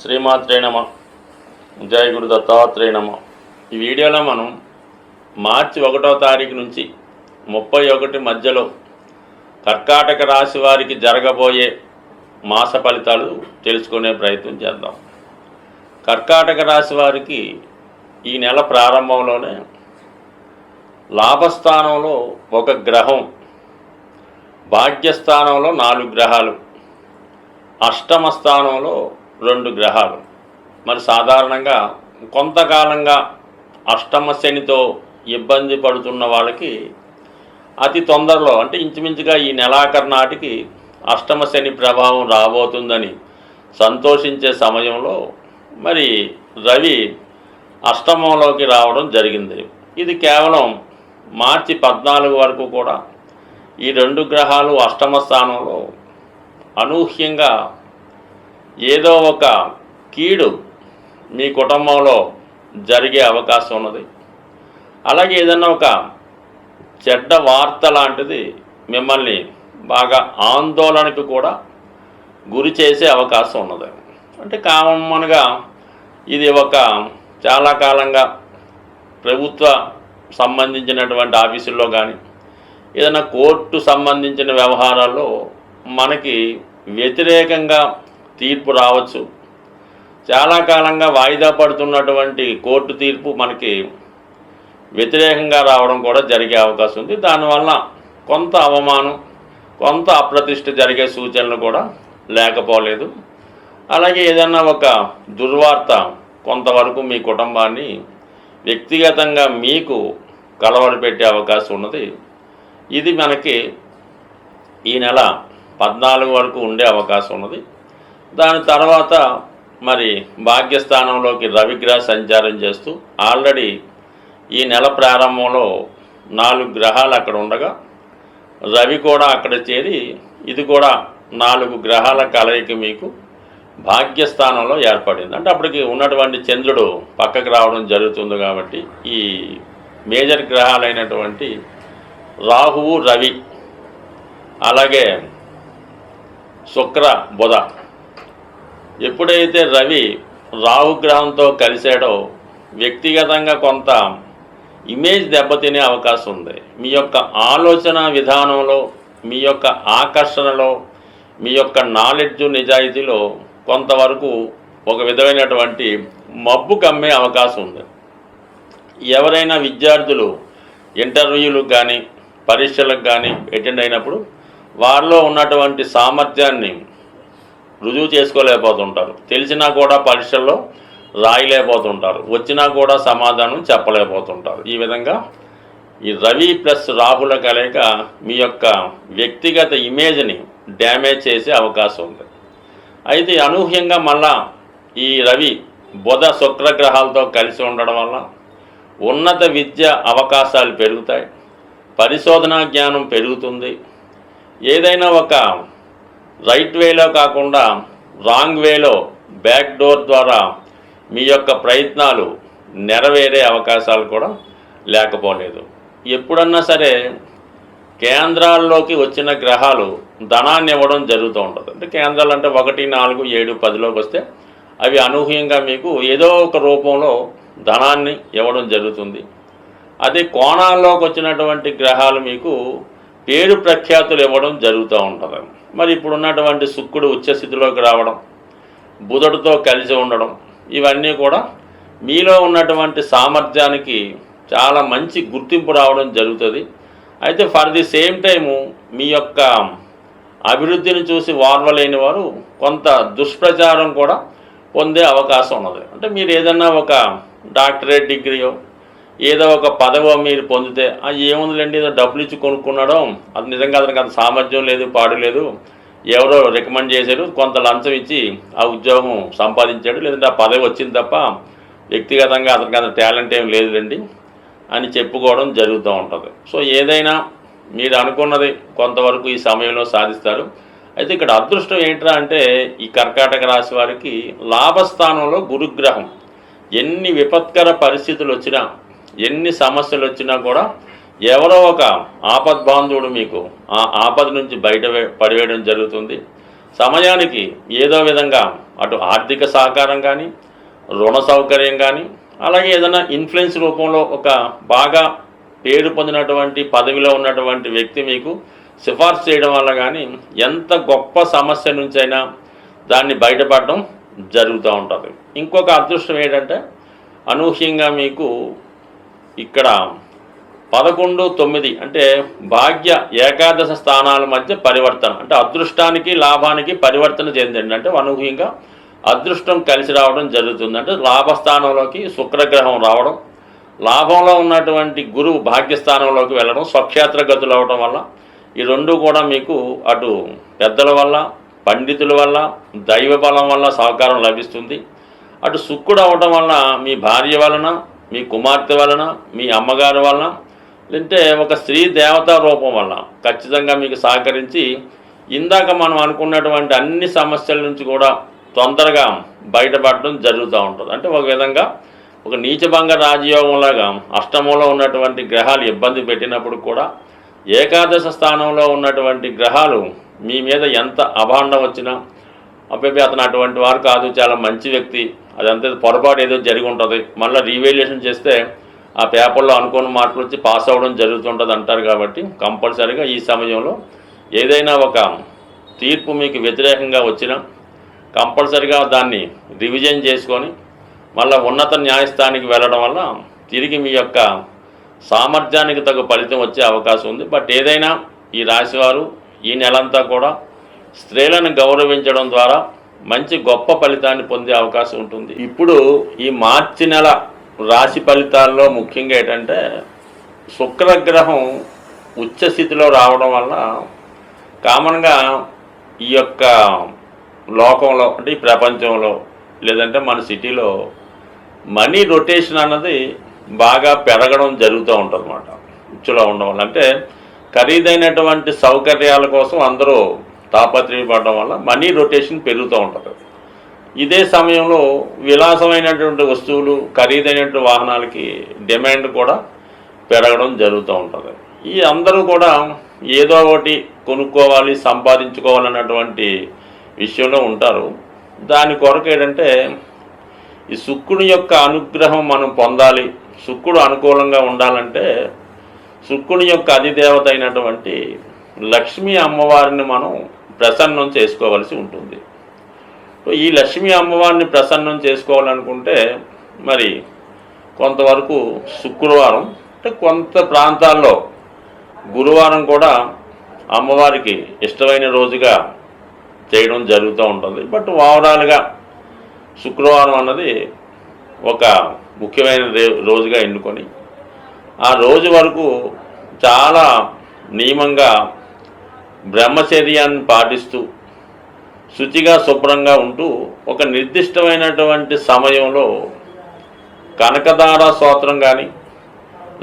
శ్రీమాత్రే నమ. జయ గురు దత్తాత్రేయ నమ. ఈ వీడియోలో మనం మార్చి 1వ తారీఖు నుంచి 31 మధ్యలో కర్కాటక రాశి వారికి జరగబోయే మాస ఫలితాలు తెలుసుకునే ప్రయత్నం చేద్దాం. కర్కాటక రాశి వారికి ఈ నెల ప్రారంభంలోనే లాభస్థానంలో ఒక గ్రహం, భాగ్యస్థానంలో 4 గ్రహాలు, అష్టమ స్థానంలో 2 గ్రహాలు. మరి సాధారణంగా కొంతకాలంగా అష్టమ శనితో ఇబ్బంది పడుతున్న వాళ్ళకి అతి తొందరలో, అంటే ఇంచుమించుగా ఈ నెలాఖరు నాటికి అష్టమ శని ప్రభావం రాబోతుందని సంతోషించే సమయంలో మరి రవి అష్టమంలోకి రావడం జరిగింది. ఇది కేవలం మార్చి 14 వరకు కూడా ఈ 2 గ్రహాలు అష్టమ స్థానంలో అనూహ్యంగా ఏదో ఒక కీడు మీ కుటుంబంలో జరిగే అవకాశం ఉన్నది. అలాగే ఏదన్నా ఒక చెడ్డ వార్త లాంటిది మిమ్మల్ని బాగా ఆందోళనకు కూడా గురి చేసే అవకాశం ఉన్నది. అంటే కామన్గా ఇది ఒక చాలా కాలంగా ప్రభుత్వ సంబంధించినటువంటి ఆఫీసుల్లో కానీ ఏదైనా కోర్టు సంబంధించిన వ్యవహారాల్లో మనకి వ్యతిరేకంగా తీర్పు రావచ్చు. చాలా కాలంగా వాయిదా పడుతున్నటువంటి కోర్టు తీర్పు మనకి వ్యతిరేకంగా రావడం కూడా జరిగే అవకాశం ఉంది. దానివల్ల కొంత అవమానం, కొంత అప్రతిష్ట జరిగే సూచనలు కూడా లేకపోలేదు. అలాగే ఏదన్నా ఒక దుర్వార్త కొంతవరకు మీ కుటుంబాన్ని వ్యక్తిగతంగా మీకు కలవరపెట్టే అవకాశం ఉన్నది. ఇది మనకి ఈ నెల 14 వరకు ఉండే అవకాశం ఉన్నది. దాని తర్వాత మరి భాగ్యస్థానంలోకి రవిగ్రహ సంచారం చేస్తూ ఆల్రెడీ ఈ నెల ప్రారంభంలో 4 గ్రహాలు అక్కడ ఉండగా రవి కూడా అక్కడ చేరి ఇది కూడా 4 గ్రహాల కలయిక మీకు భాగ్యస్థానంలో ఏర్పడింది. అంటే అప్పటికి ఉన్నటువంటి చంద్రుడు పక్కకు రావడం జరుగుతుంది. కాబట్టి ఈ మేజర్ గ్రహాలైనటువంటి రాహువు, రవి, అలాగే శుక్ర, బుధ, ఎప్పుడైతే రవి రాహుగ్రహంతో కలిసాడో వ్యక్తిగతంగా కొంత ఇమేజ్ దెబ్బతినే అవకాశం ఉంది. మీ యొక్క ఆలోచన విధానంలో, మీ యొక్క ఆకర్షణలో, మీ యొక్క నాలెడ్జ్, నిజాయితీలో కొంతవరకు ఒక విధమైనటువంటి మబ్బు కమ్మే అవకాశం ఉంది. ఎవరైనా విద్యార్థులు ఇంటర్వ్యూలకు కానీ పరీక్షలకు కానీ అటెండ్ అయినప్పుడు వారిలో ఉన్నటువంటి సామర్థ్యాన్ని రుజువు చేసుకోలేకపోతుంటారు. తెలిసినా కూడా పరీక్షల్లో రాయలేకపోతుంటారు. వచ్చినా కూడా సమాధానం చెప్పలేకపోతుంటారు. ఈ విధంగా ఈ రవి ప్లస్ రాహుల కలయిక మీ యొక్క వ్యక్తిగత ఇమేజ్ని డ్యామేజ్ చేసే అవకాశం ఉంది. అయితే అనూహ్యంగా మళ్ళా ఈ రవి, బుధ, శుక్రగ్రహాలతో కలిసి ఉండడం వల్ల ఉన్నత విద్య అవకాశాలు పెరుగుతాయి, పరిశోధనా జ్ఞానం పెరుగుతుంది. ఏదైనా ఒక రైట్ వేలో కాకుండా రాంగ్ వేలో, బ్యాక్ డోర్ ద్వారా మీ యొక్క ప్రయత్నాలు నెరవేరే అవకాశాలు కూడా లేకపోలేదు. ఎప్పుడన్నా సరే కేంద్రాల్లోకి వచ్చిన గ్రహాలు ధనాన్ని ఇవ్వడం జరుగుతూ ఉంటుంది. అంటే కేంద్రాలు అంటే 1, 4, 7, 10లోకి వస్తే అవి అనూహ్యంగా మీకు ఏదో ఒక రూపంలో ధనాన్ని ఇవ్వడం జరుగుతుంది. అదే కోణాల్లోకి వచ్చినటువంటి గ్రహాలు మీకు పేరు ప్రఖ్యాతులు ఇవ్వడం జరుగుతూ ఉంటుంది. మరి ఇప్పుడు ఉన్నటువంటి శుక్రుడు ఉచ్చస్థితిలోకి రావడం, బుధుడితో కలిసి ఉండడం, ఇవన్నీ కూడా మీలో ఉన్నటువంటి సామర్థ్యానికి చాలా మంచి గుర్తింపు రావడం జరుగుతుంది. అయితే ఫర్ ది సేమ్ టైము మీ యొక్క అభివృద్ధిని చూసి వార్వలేని వారు కొంత దుష్ప్రచారం కూడా పొందే అవకాశం ఉన్నది. అంటే మీరు ఏదన్నా ఒక డాక్టరేట్ డిగ్రీయో ఏదో ఒక పదవో మీరు పొందితే ఏముందిలేండి, ఏదో డబ్బులు ఇచ్చి కొనుక్కున్నాడో, అది నిజంగా అతనికి అంత సామర్థ్యం లేదు, పాడు లేదు, ఎవరో రికమెండ్ చేశారు, కొంత లంచం ఇచ్చి ఆ ఉద్యోగం సంపాదించాడు, లేదంటే ఆ పదవి వచ్చింది తప్ప వ్యక్తిగతంగా అతనికి అంత టాలెంట్ ఏం లేదులేండి అని చెప్పుకోవడం జరుగుతూ ఉంటుంది. సో ఏదైనా మీరు అనుకున్నది కొంతవరకు ఈ సమయంలో సాధిస్తారు. అయితే ఇక్కడ అదృష్టం ఏంట్రా అంటే ఈ కర్కాటక రాశి వారికి లాభస్థానంలో గురుగ్రహం ఎన్ని విపత్కర పరిస్థితులు వచ్చినా, ఎన్ని సమస్యలు వచ్చినా కూడా ఎవరో ఒక ఆపద్బాంధవుడు మీకు ఆ ఆపద నుంచి బయట పడివేయడం జరుగుతుంది. సమయానికి ఏదో విధంగా అటు ఆర్థిక సహకారం కానీ, రుణ సౌకర్యం కానీ, అలాగే ఏదైనా ఇన్ఫ్లుయెన్స్ రూపంలో ఒక బాగా పేరు పొందినటువంటి పదవిలో ఉన్నటువంటి వ్యక్తి మీకు సిఫార్సు చేయడం వల్ల కానీ ఎంత గొప్ప సమస్య నుంచైనా దాన్ని బయటపడడం జరుగుతూ ఉంటుంది. ఇంకొక అదృష్టం ఏంటంటే అనూహ్యంగా మీకు ఇక్కడ 11, 9 అంటే భాగ్య ఏకాదశ స్థానాల మధ్య పరివర్తన, అంటే అదృష్టానికి లాభానికి పరివర్తన చెందండి. అంటే అనూహ్యంగా అదృష్టం కలిసి రావడం జరుగుతుంది. అంటే లాభస్థానంలోకి శుక్రగ్రహం రావడం, లాభంలో ఉన్నటువంటి గురువు భాగ్యస్థానంలోకి వెళ్ళడం, స్వక్షేత్ర గతులు అవడం వల్ల ఈ రెండు కూడా మీకు అటు పెద్దల వల్ల, పండితుల వల్ల, దైవ బలం వల్ల సహకారం లభిస్తుంది. అటు శుక్రుడు అవడం వలన మీ భార్య వలన, మీ కుమార్తె వలన, మీ అమ్మగారి వలన, లేదంటే ఒక స్త్రీ దేవతా రూపం వల్ల ఖచ్చితంగా మీకు సహకరించి ఇందాక మనం అనుకున్నటువంటి అన్ని సమస్యల నుంచి కూడా తొందరగా బయటపడడం జరుగుతూ ఉంటుంది. అంటే ఒక విధంగా ఒక నీచభంగ రాజయోగంలాగా అష్టమంలో ఉన్నటువంటి గ్రహాలు ఇబ్బంది పెట్టినప్పుడు కూడా ఏకాదశ స్థానంలో ఉన్నటువంటి గ్రహాలు మీ మీద ఎంత అభాండం వచ్చినా అబ్బాయి అతను అటువంటి వారు కాదు, చాలా మంచి వ్యక్తి, అదంతా పొరపాటు ఏదో జరిగి ఉంటుంది, మళ్ళీ రీవాల్యుయేషన్ చేస్తే ఆ పేపర్లో అనుకోని మార్కులు వచ్చి పాస్ అవ్వడం జరుగుతుంటుంది అంటారు. కాబట్టి కంపల్సరీగా ఈ సమయంలో ఏదైనా ఒక తీర్పు మీకు వ్యతిరేకంగా వచ్చినా కంపల్సరీగా దాన్ని రివిజన్ చేసుకొని మళ్ళీ ఉన్నత న్యాయస్థానానికి వెళ్ళడం వల్ల తిరిగి మీ యొక్క సామర్థ్యానికి తగ్గ ఫలితం వచ్చే అవకాశం ఉంది. బట్ ఏదైనా ఈ రాశివారు ఈ నెలంతా కూడా స్త్రీలను గౌరవించడం ద్వారా మంచి గొప్ప ఫలితాన్ని పొందే అవకాశం ఉంటుంది. ఇప్పుడు ఈ మార్చి నెల రాశి ఫలితాల్లో ముఖ్యంగా ఏంటంటే శుక్రగ్రహం ఉచ్చస్థితిలో రావడం వల్ల కామన్గా ఈ యొక్క లోకంలో, అంటే ఈ ప్రపంచంలో లేదంటే మన సిటీలో మనీ రొటేషన్ అన్నది బాగా పెరగడం జరుగుతూ ఉంటుంది అన్నమాట. ఉచ్చులో ఉండడం వల్ల, అంటే ఖరీదైనటువంటి సౌకర్యాల కోసం అందరూ తాపత్రయపడడం వల్ల మనీ రొటేషన్ పెరుగుతూ ఉంటుంది. ఇదే సమయంలో విలాసమైనటువంటి వస్తువులు, ఖరీదైనటువంటి వాహనాలకి డిమాండ్ కూడా పెరగడం జరుగుతూ ఉంటుంది. ఈ అందరూ కూడా ఏదో ఒకటి కొనుక్కోవాలి, సంపాదించుకోవాలన్నటువంటి విషయంలో ఉంటారు. దాని కొరకు ఏంటంటే ఈ శుక్రుని యొక్క అనుగ్రహం మనం పొందాలి, శుక్రుడు అనుకూలంగా ఉండాలంటే శుక్రుని యొక్క అధిదేవత అయినటువంటి లక్ష్మీ అమ్మవారిని మనం ప్రసన్నం చేసుకోవలసి ఉంటుంది. ఈ లక్ష్మీ అమ్మవారిని ప్రసన్నం చేసుకోవాలనుకుంటే మరి కొంతవరకు శుక్రవారం, అంటే కొంత ప్రాంతాల్లో గురువారం కూడా అమ్మవారికి ఇష్టమైన రోజుగా చేయడం జరుగుతూ ఉంటుంది. బట్ ఓవరాల్గా శుక్రవారం అన్నది ఒక ముఖ్యమైన రోజుగా ఎన్నుకొని ఆ రోజు వరకు చాలా నియమంగా బ్రహ్మచర్యాన్ని పాటిస్తూ శుచిగా శుభ్రంగా ఉంటూ ఒక నిర్దిష్టమైనటువంటి సమయంలో కనకదార స్తోత్రం కానీ,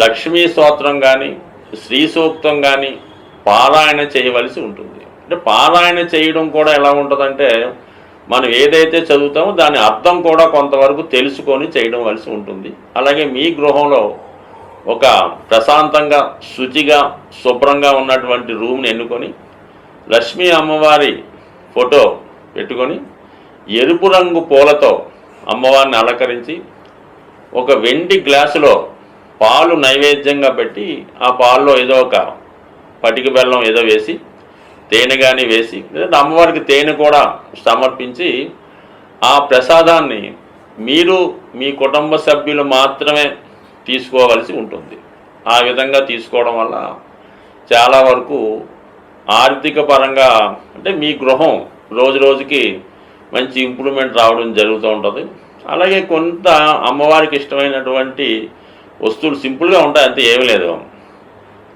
లక్ష్మీ స్తోత్రం కానీ, శ్రీ సూక్తం కానీ పారాయణ చేయవలసి ఉంటుంది. అంటే పారాయణ చేయడం కూడా ఎలా ఉంటుందంటే మనం ఏదైతే చదువుతామో దాని అర్థం కూడా కొంతవరకు తెలుసుకొని చేయడం వలసి ఉంటుంది. అలాగే మీ గృహంలో ఒక ప్రశాంతంగా శుచిగా శుభ్రంగా ఉన్నటువంటి రూమ్ని ఎన్నుకొని లక్ష్మీ అమ్మవారి ఫోటో పెట్టుకొని ఎరుపు రంగు పూలతో అమ్మవారిని అలంకరించి ఒక వెండి గ్లాసులో పాలు నైవేద్యంగా పెట్టి ఆ పాల్లో ఏదో ఒక పటిక బెల్లం ఏదో వేసి, తేనె కానీ వేసి, లేదా అమ్మవారికి తేనె కూడా సమర్పించి ఆ ప్రసాదాన్ని మీరు మీ కుటుంబ సభ్యులు మాత్రమే తీసుకోవలసి ఉంటుంది. ఆ విధంగా తీసుకోవడం వల్ల చాలా వరకు ఆర్థిక పరంగా, అంటే మీ గృహం రోజు రోజుకి మంచి ఇంప్రూవ్మెంట్ రావడం జరుగుతూ ఉంటుంది. అలాగే కొంత అమ్మవారికి ఇష్టమైనటువంటి వస్తువులు సింపుల్గా ఉంటాయి, అంతే ఏమీ లేదు.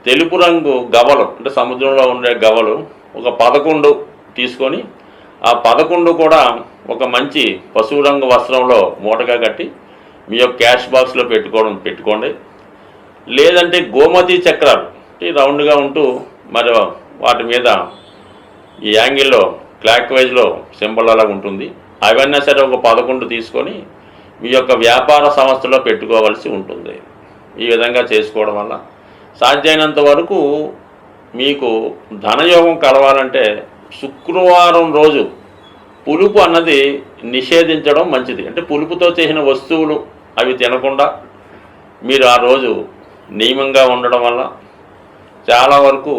తెలుపు రంగు గవలు, అంటే సముద్రంలో ఉండే గవలు ఒక 11 తీసుకొని ఆ 11 కూడా ఒక మంచి పసుపు రంగు వస్త్రంలో మూటగా కట్టి మీ యొక్క క్యాష్ బాక్స్లో పెట్టుకోండి. లేదంటే గోమతి చక్రాలు రౌండ్గా ఉంటూ మరి వాటి మీద ఈ యాంగిల్లో క్లాక్ వైజ్లో సింబల్ అలాగా ఉంటుంది. అవన్నీ సరే ఒక 11 తీసుకొని మీ యొక్క వ్యాపార సంస్థలో పెట్టుకోవాల్సి ఉంటుంది. ఈ విధంగా చేసుకోవడం వల్ల సాధ్యమైనంత వరకు మీకు ధనయోగం కలవాలంటే శుక్రవారం రోజు పులుపు అన్నది నిషేధించడం మంచిది. అంటే పులుపుతో చేసిన వస్తువులు అవి తినకుండా మీరు ఆ రోజు నియమంగా ఉండడం వల్ల చాలా వరకు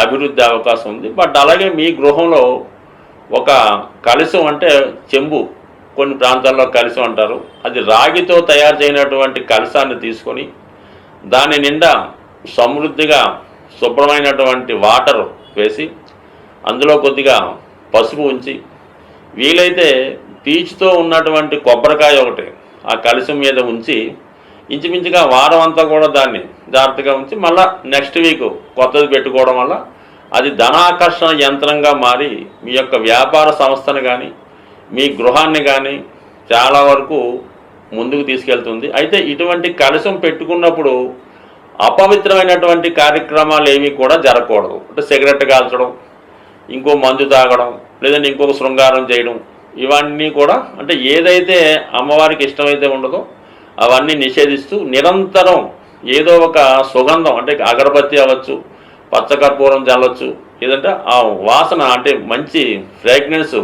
అభివృద్ధి అవకాశం ఉంది. బట్ అలాగే మీ గృహంలో ఒక కలశం, అంటే చెంబు, కొన్ని ప్రాంతాల్లో కలశం అంటారు, అది రాగితో తయారు చేయనటువంటి కలశాన్ని తీసుకొని దాని నిండా సమృద్ధిగా శుభ్రమైనటువంటి వాటర్ వేసి అందులో కొద్దిగా పసుపు ఉంచి, వీలైతే పీచుతో ఉన్నటువంటి కొబ్బరికాయ ఒకటి ఆ కలశం మీద ఉంచి ఇంచుమించుగా వారం అంతా కూడా దాన్ని జాగ్రత్తగా ఉంచి మళ్ళీ నెక్స్ట్ వీక్ కొత్తది పెట్టుకోవడం వల్ల అది ధనాకర్షణ యంత్రంగా మారి మీ యొక్క వ్యాపార సంస్థను కానీ మీ గృహాన్ని కానీ చాలా వరకు ముందుకు తీసుకెళ్తుంది. అయితే ఇటువంటి కలశం పెట్టుకున్నప్పుడు అపవిత్రమైనటువంటి కార్యక్రమాలు ఏమీ కూడా జరగకూడదు. అంటే సిగరెట్ కాల్చడం, ఇంకో మందు తాగడం, లేదంటే ఇంకొక శృంగారం చేయడం, ఇవన్నీ కూడా అంటే ఏదైతే అమ్మవారికి ఇష్టమైతే ఉండదో అవన్నీ నిషేధిస్తూ నిరంతరం ఏదో ఒక సుగంధం, అంటే అగరబత్తి అవ్వచ్చు, పచ్చకర్పూరం చల్లవచ్చు, లేదంటే ఆ వాసన అంటే మంచి ఫ్రాగ్రెన్స్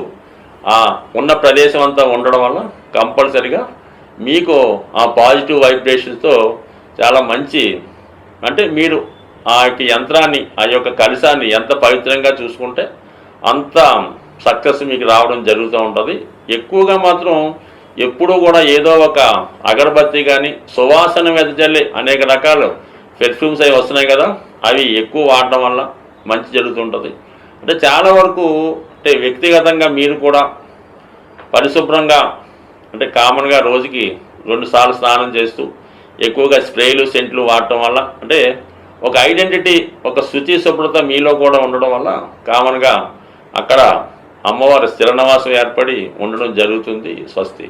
ఉన్న ప్రదేశం అంతా ఉండడం వల్ల కంపల్సరిగా మీకు ఆ పాజిటివ్ వైబ్రేషన్స్తో చాలా మంచి, అంటే మీరు ఆ యొక్క యంత్రాన్ని, ఆ యొక్క కలశాన్ని ఎంత పవిత్రంగా చూసుకుంటే అంత సక్సెస్ మీకు రావడం జరుగుతూ ఉంటుంది. ఎక్కువగా మాత్రం ఎప్పుడూ కూడా ఏదో ఒక అగరబత్తి కానీ సువాసన వెదజల్లి అనేక రకాల పెర్ఫ్యూమ్స్ అవి వస్తున్నాయి కదా, అవి ఎక్కువ వాడడం వల్ల మంచి జరుగుతుంటుంది. అంటే చాలా వరకు అంటే వ్యక్తిగతంగా మీరు కూడా పరిశుభ్రంగా, అంటే కామన్గా రోజుకి 2 సార్లు స్నానం చేస్తూ ఎక్కువగా స్ప్రేలు సెంట్లు వాడటం వల్ల అంటే ఒక ఐడెంటిటీ, ఒక శుచి శుభ్రత మీలో కూడా ఉండడం వల్ల కామన్గా అక్కడ అమ్మవారి స్థిర నివాసం ఏర్పడి ఉండడం జరుగుతుంది. స్వస్తి.